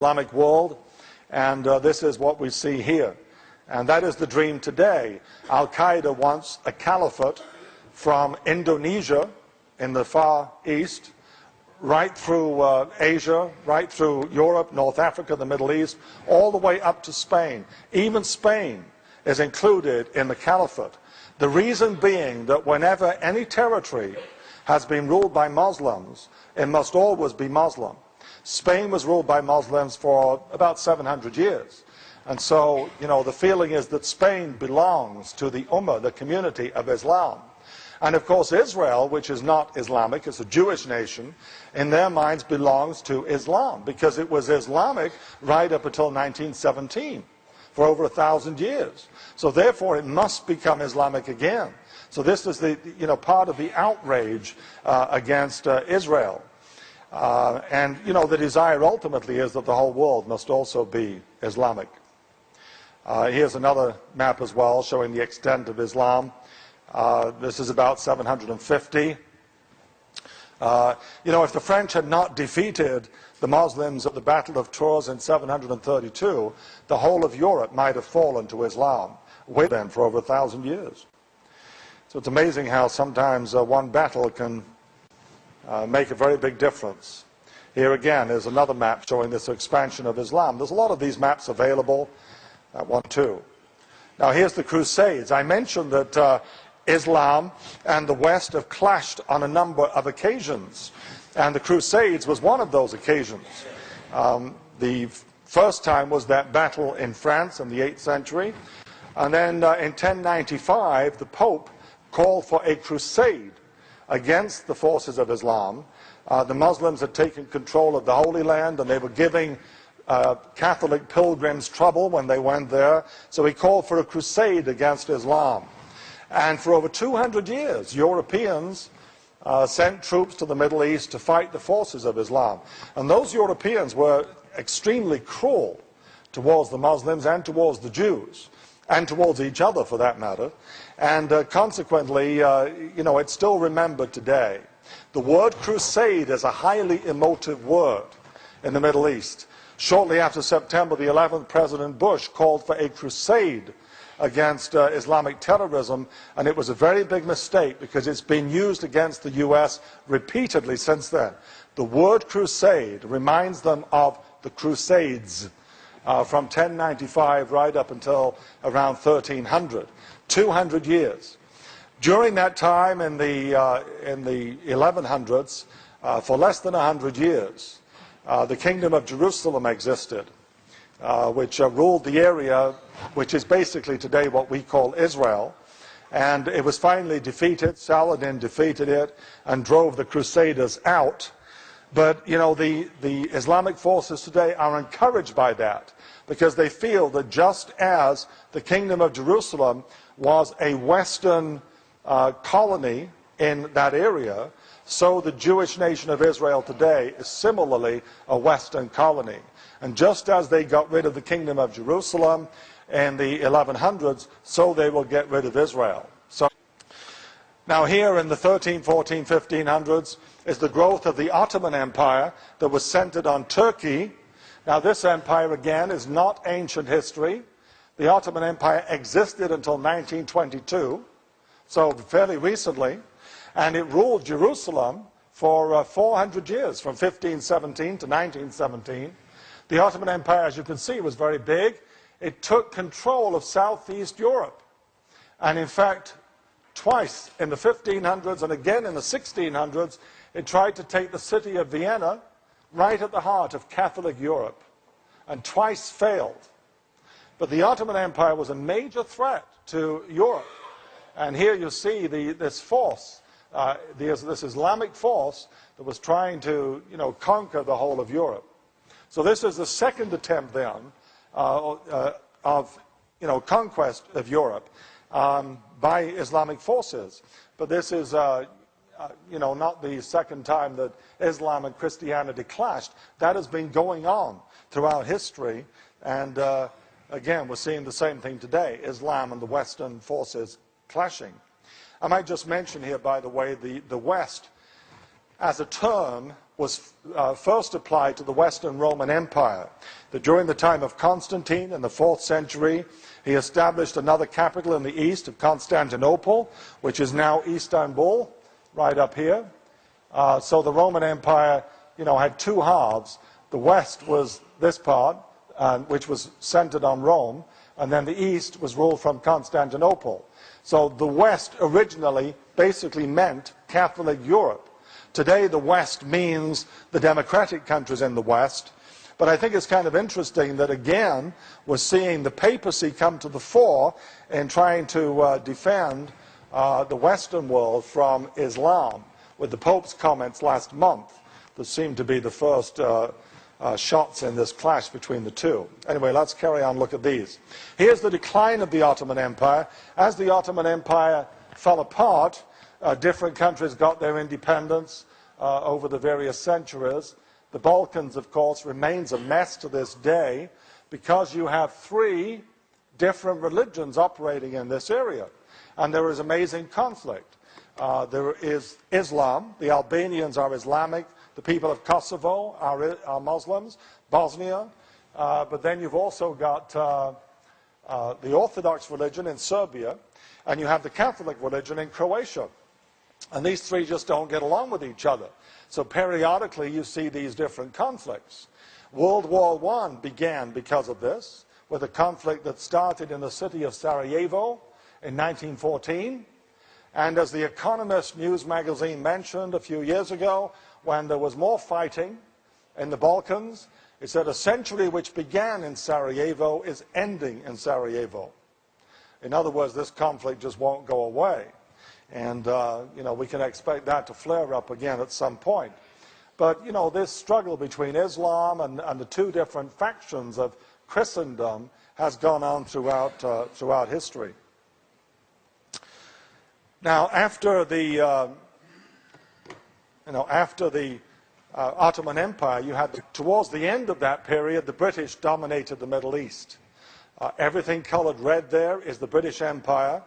Islamic world, and this is what we see here. And that is the dream today. Al-Qaeda wants a caliphate from Indonesia in the Far East, right through Asia, right through Europe, North Africa, the Middle East, all the way up to Spain. Even Spain is included in the caliphate. The reason being that whenever any territory has been ruled by Muslims, it must always be Muslim. Spain was ruled by Muslims for about 700 years. And so, the feeling is that Spain belongs to the Ummah, the community of Islam. And of course Israel, which is not Islamic, it's a Jewish nation, in their minds belongs to Islam, because it was Islamic right up until 1917, for over 1,000 years. So therefore it must become Islamic again. So this is the, part of the outrage against Israel. And the desire ultimately is that the whole world must also be Islamic. Here's another map as well showing the extent of Islam. This is about 750. If the French had not defeated the Muslims at the Battle of Tours in 732, the whole of Europe might have fallen to Islam with them for over 1,000 years. So it's amazing how sometimes one battle can make a very big difference. Here again is another map showing this expansion of Islam. There's a lot of these maps available. That one too. Now here's the Crusades. I mentioned that Islam and the West have clashed on a number of occasions, and the Crusades was one of those occasions. The first time was that battle in France in the 8th century, and then in 1095 the Pope called for a crusade against the forces of Islam. The Muslims had taken control of the Holy Land, and they were giving Catholic pilgrims trouble when they went there. So he called for a crusade against Islam. And for over 200 years, Europeans sent troops to the Middle East to fight the forces of Islam. And those Europeans were extremely cruel towards the Muslims and towards the Jews, and towards each other for that matter. And consequently, it's still remembered today. The word crusade is a highly emotive word in the Middle East. Shortly after September the 11th, President Bush called for a crusade against Islamic terrorism, and it was a very big mistake because it's been used against the US repeatedly since then. The word crusade reminds them of the Crusades from 1095 right up until around 1300. 200 years. During that time in the 1100s, for less than 100 years, the Kingdom of Jerusalem existed, which ruled the area which is basically today what we call Israel. And it was finally defeated. Saladin defeated it and drove the Crusaders out. But, the Islamic forces today are encouraged by that, because they feel that just as the Kingdom of Jerusalem was a Western colony in that area, so the Jewish nation of Israel today is similarly a Western colony. And just as they got rid of the Kingdom of Jerusalem in the 1100s, so they will get rid of Israel. So now here in the 13, 14, 1500s is the growth of the Ottoman Empire that was centered on Turkey. Now this empire again is not ancient history. The Ottoman Empire existed until 1922, so fairly recently, and it ruled Jerusalem for 400 years, from 1517 to 1917. The Ottoman Empire, as you can see, was very big. It took control of Southeast Europe, and in fact, twice in the 1500s and again in the 1600s, it tried to take the city of Vienna, right at the heart of Catholic Europe, and twice failed. But the Ottoman Empire was a major threat to Europe. And here you see this force, this Islamic force that was trying to, conquer the whole of Europe. So this is the second attempt then of, conquest of Europe by Islamic forces. But this is, not the second time that Islam and Christianity clashed. That has been going on throughout history, and again, we're seeing the same thing today, Islam and the Western forces clashing. I might just mention here, by the way, the West as a term was first applied to the Western Roman Empire. That during the time of Constantine in the 4th century, he established another capital in the east of Constantinople, which is now Istanbul, right up here. So the Roman Empire, had two halves. The west was this part, which was centered on Rome, and then the east was ruled from Constantinople. So the west originally basically meant Catholic Europe. Today the west means the democratic countries in the west. But I think it's kind of interesting that again we're seeing the papacy come to the fore in trying to defend the Western world from Islam, with the Pope's comments last month that seemed to be the first shots in this clash between the two. Anyway, let's carry on, look at these. Here's the decline of the Ottoman Empire. As the Ottoman Empire fell apart, different countries got their independence over the various centuries. The Balkans, of course, remains a mess to this day because you have 3 different religions operating in this area. And there is amazing conflict. There is Islam. The Albanians are Islamic. The people of Kosovo are Muslims. Bosnia. But then you've also got the Orthodox religion in Serbia. And you have the Catholic religion in Croatia. And these 3 just don't get along with each other. So periodically you see these different conflicts. World War I began because of this, with a conflict that started in the city of Sarajevo in 1914. And as The Economist news magazine mentioned a few years ago, when there was more fighting in the Balkans, it said a century which began in Sarajevo is ending in Sarajevo. In other words, this conflict just won't go away. And, we can expect that to flare up again at some point. But, this struggle between Islam and the 2 different factions of Christendom has gone on throughout history. Now, after the Ottoman Empire, you had, towards the end of that period, the British dominated the Middle East. Everything colored red there is the British Empire.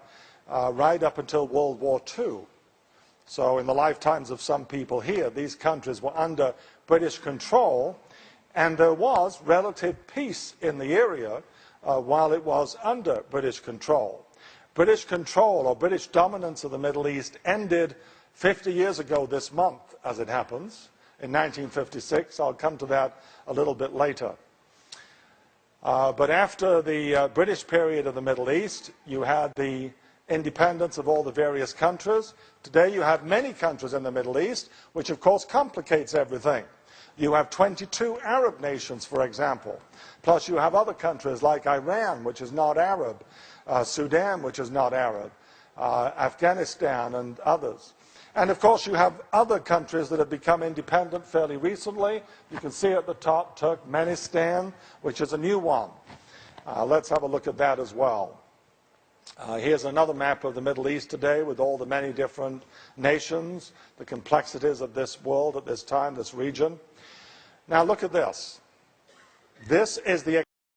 Right up until World War II. So in the lifetimes of some people here, these countries were under British control, and there was relative peace in the area while it was under British control. British control or British dominance of the Middle East ended 50 years ago this month, as it happens, in 1956. I'll come to that a little bit later. But after the British period of the Middle East, you had the independence of all the various countries. Today you have many countries in the Middle East, which of course complicates everything. You have 22 Arab nations, for example. Plus you have other countries like Iran, which is not Arab, Sudan, which is not Arab, Afghanistan and others. And of course you have other countries that have become independent fairly recently. You can see at the top Turkmenistan, which is a new one. Let's have a look at that as well. Here's another map of the Middle East today with all the many different nations, the complexities of this world at this time, this region. Now look at this. This is the